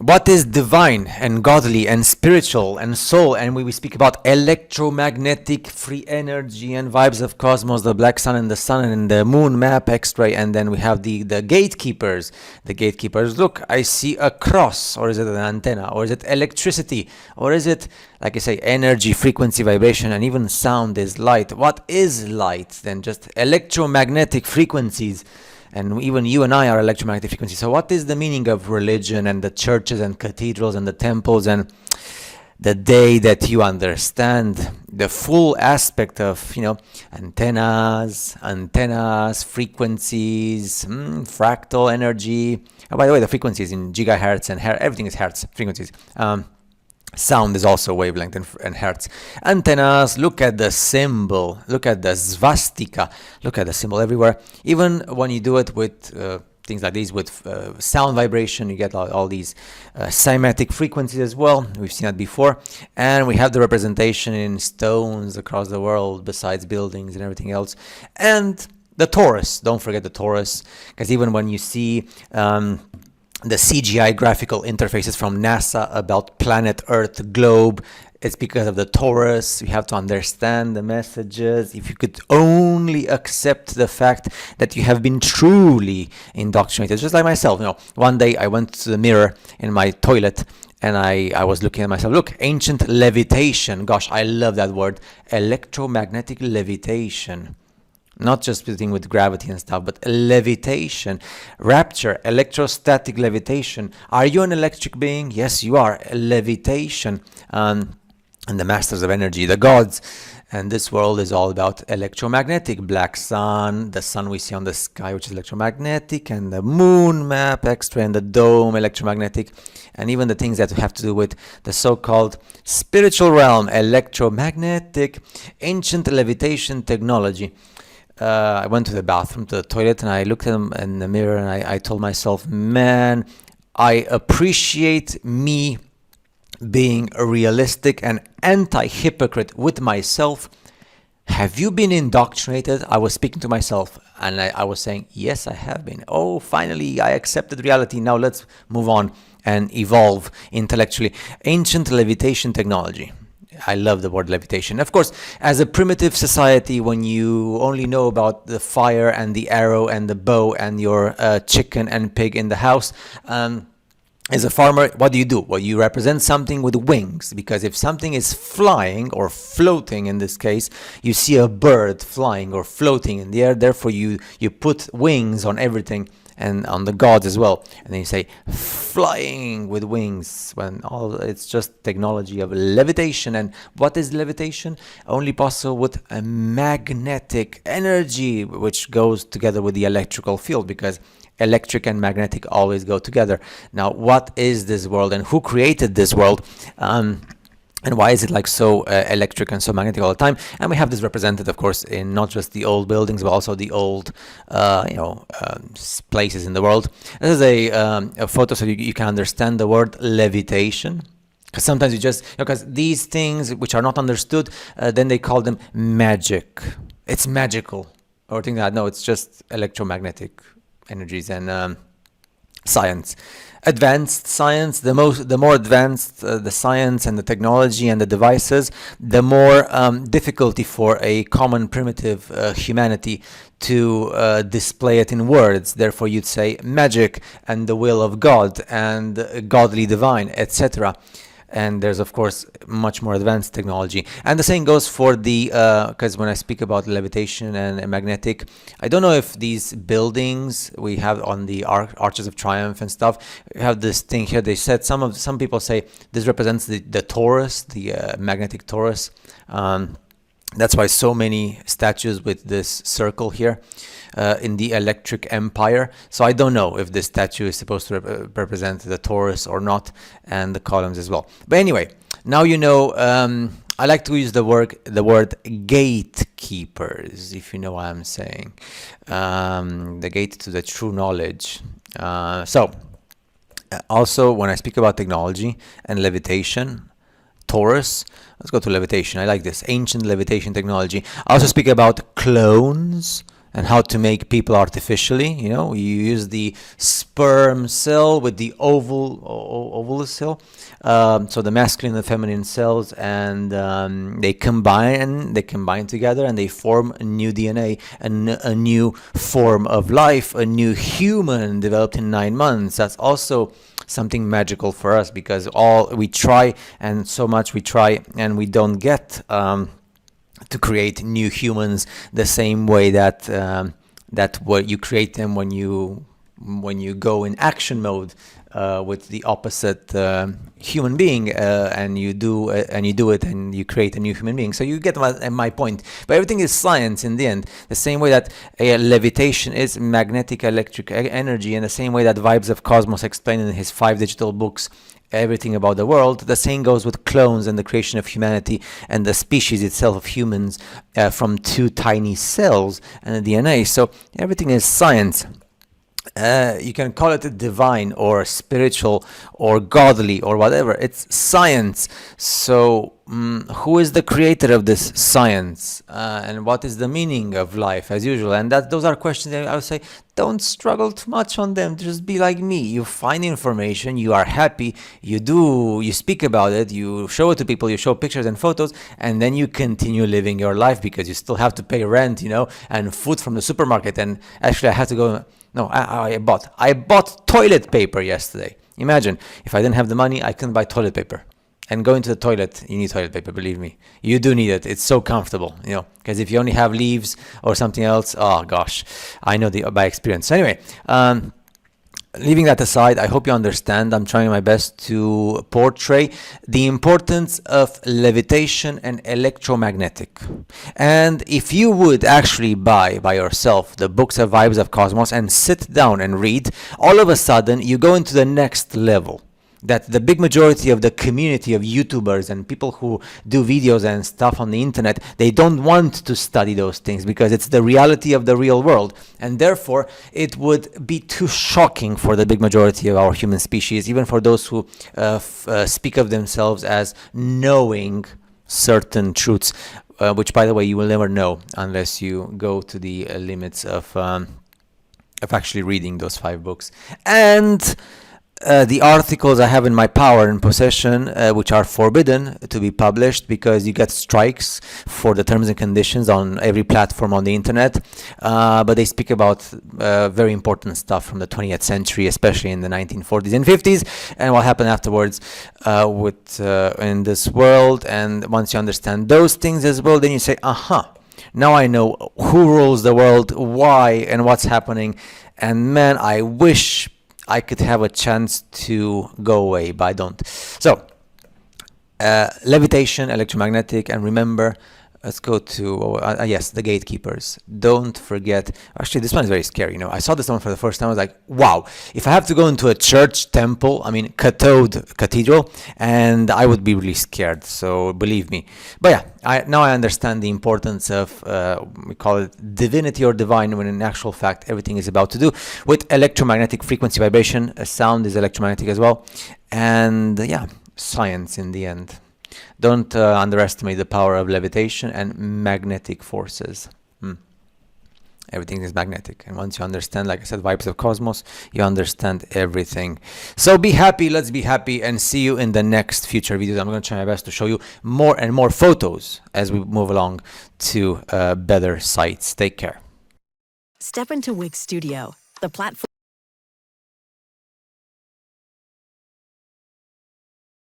what is divine and godly and spiritual and soul, and we speak about electromagnetic free energy and vibes of cosmos, the black sun and the moon map x-ray, and then we have the gatekeepers. The gatekeepers, look, I see a cross, or is it an antenna, or is it electricity, or is it, like I say, energy, frequency, vibration, and even sound is light. What is light? Then just electromagnetic frequencies. And even you and I are electromagnetic frequencies. So what is the meaning of religion and the churches and cathedrals and the temples, and the day that you understand the full aspect of, antennas, frequencies, fractal energy. Oh, by the way, the frequencies in gigahertz and everything is hertz frequencies. Sound is also wavelength and hertz. Antennas, look at the symbol, look at the svastika, look at the symbol everywhere. Even when you do it with things like these, with sound vibration, you get all these cymatic frequencies as well. We've seen that before. And we have the representation in stones across the world, besides buildings and everything else. And the torus, don't forget the torus, because even when you see the CGI graphical interfaces from NASA about planet Earth, globe, it's because of the Torus. You have to understand the messages. If you could only accept the fact that you have been truly indoctrinated, just like myself. One day I went to the mirror in my toilet and I was looking at myself. Look, ancient levitation. Gosh, I love that word. Electromagnetic levitation. Not just the thing with gravity and stuff, but levitation, rapture, electrostatic levitation. Are you an electric being? Yes, you are. Levitation. And the masters of energy, the gods. And this world is all about electromagnetic. Black sun, the sun we see on the sky, which is electromagnetic, and the moon map, X-ray, and the dome, electromagnetic. And even the things that have to do with the so-called spiritual realm, electromagnetic, ancient levitation technology. I went to the bathroom, to the toilet, and I looked at him in the mirror, and I told myself, man, I appreciate me being a realistic and anti-hypocrite with myself. Have you been indoctrinated? I was speaking to myself, and I was saying, yes, I have been. Oh, finally, I accepted reality. Now let's move on and evolve intellectually. Ancient levitation technology. I love the word levitation. Of course, as a primitive society, when you only know about the fire and the arrow and the bow and your chicken and pig in the house, as a farmer, what do? Well, you represent something with wings, because if something is flying or floating, in this case, you see a bird flying or floating in the air, therefore you put wings on everything, and on the gods as well. And then you say flying with wings, when it's just technology of levitation. And what is levitation? Only possible with a magnetic energy, which goes together with the electrical field, because electric and magnetic always go together. Now, what is this world, and who created this world? And why is it like so electric and so magnetic all the time? And we have this represented, of course, in not just the old buildings, but also the old, places in the world. This is a photo so you can understand the word levitation. Because sometimes you just, because these things which are not understood, then they call them magic. It's magical, or things like that. No, it's just electromagnetic energies and science. Advanced science, the more advanced the science and the technology and the devices, the more difficulty for a common primitive humanity to display it in words. Therefore, you'd say magic and the will of God and godly divine, etc. And there's, of course, much more advanced technology. And the same goes for the, because when I speak about levitation and magnetic, I don't know if these buildings we have on the Arches of Triumph and stuff, have this thing here. They said, some people say this represents the torus, the magnetic torus. That's why so many statues with this circle here in the Electric Empire. So I don't know if this statue is supposed to represent the Torus or not, and the columns as well. But anyway, now you know. I like to use the word gatekeepers, if you know what I'm saying. The gate to the true knowledge. Also, when I speak about technology and levitation, Torus. Let's go to levitation. I like this. Ancient levitation technology. I also speak about clones, and how to make people artificially. You know, you use the sperm cell with the oval cell, so the masculine and the feminine cells, and they combine together, and they form a new DNA, a new form of life, a new human developed in 9 months. That's also something magical for us, because all we try, and so much we try, and we don't get to create new humans the same way that what you create them when you go in action mode with the opposite human being, and you do it and you create a new human being. So you get my point. But everything is science in the end. The same way that levitation is magnetic electric energy, and the same way that Vibes of Cosmos explained in his 5 digital books everything about the world, the same goes with clones and the creation of humanity and the species itself of humans from 2 tiny cells and the DNA. So everything is science. You can call it divine or spiritual or godly or whatever. It's science. So who is the creator of this science, and what is the meaning of life, as usual? And those are questions that I would say, don't struggle too much on them. Just be like me. You find information, you are happy, you speak about it, you show it to people, you show pictures and photos, and then you continue living your life, because you still have to pay rent, and food from the supermarket. And actually, I had to go. No, I bought toilet paper yesterday. Imagine, if I didn't have the money, I couldn't buy toilet paper. And going to the toilet, you need toilet paper, believe me. You do need it. It's so comfortable, because if you only have leaves or something else, oh gosh, I know by experience. So anyway, leaving that aside, I hope you understand. I'm trying my best to portray the importance of levitation and electromagnetic. And if you would actually buy by yourself the books of Vibes of Cosmos and sit down and read, all of a sudden you go into the next level. That the big majority of the community of YouTubers and people who do videos and stuff on the internet, they don't want to study those things, because it's the reality of the real world. And therefore, it would be too shocking for the big majority of our human species, even for those who speak of themselves as knowing certain truths, which, by the way, you will never know unless you go to the limits of actually reading those 5 books. And the articles I have in my power and possession, which are forbidden to be published, because you get strikes for the terms and conditions on every platform on the internet. But they speak about very important stuff from the 20th century, especially in the 1940s and 50s, and what happened afterwards in this world. And once you understand those things as well, then you say, now I know who rules the world, why, and what's happening. And man, I wish I could have a chance to go away, but I don't. So, levitation, electromagnetic, and remember, let's go to, yes, the Gatekeepers. Don't forget, actually, this one is very scary. I saw this one for the first time. I was like, wow, if I have to go into a church, temple, cathedral, and I would be really scared, so believe me. But yeah, now I understand the importance of, we call it divinity or divine, when in actual fact, everything is about to do with electromagnetic frequency vibration. Sound is electromagnetic as well. And yeah, science in the end. Don't underestimate the power of levitation and magnetic forces. Everything is magnetic. And once you understand, like I said, Vibes of Cosmos, you understand everything. So be happy, let's be happy, and see you in the next future videos. I'm going to try my best to show you more and more photos as we move along to better sites. Take care. Step into Wix Studio, the platform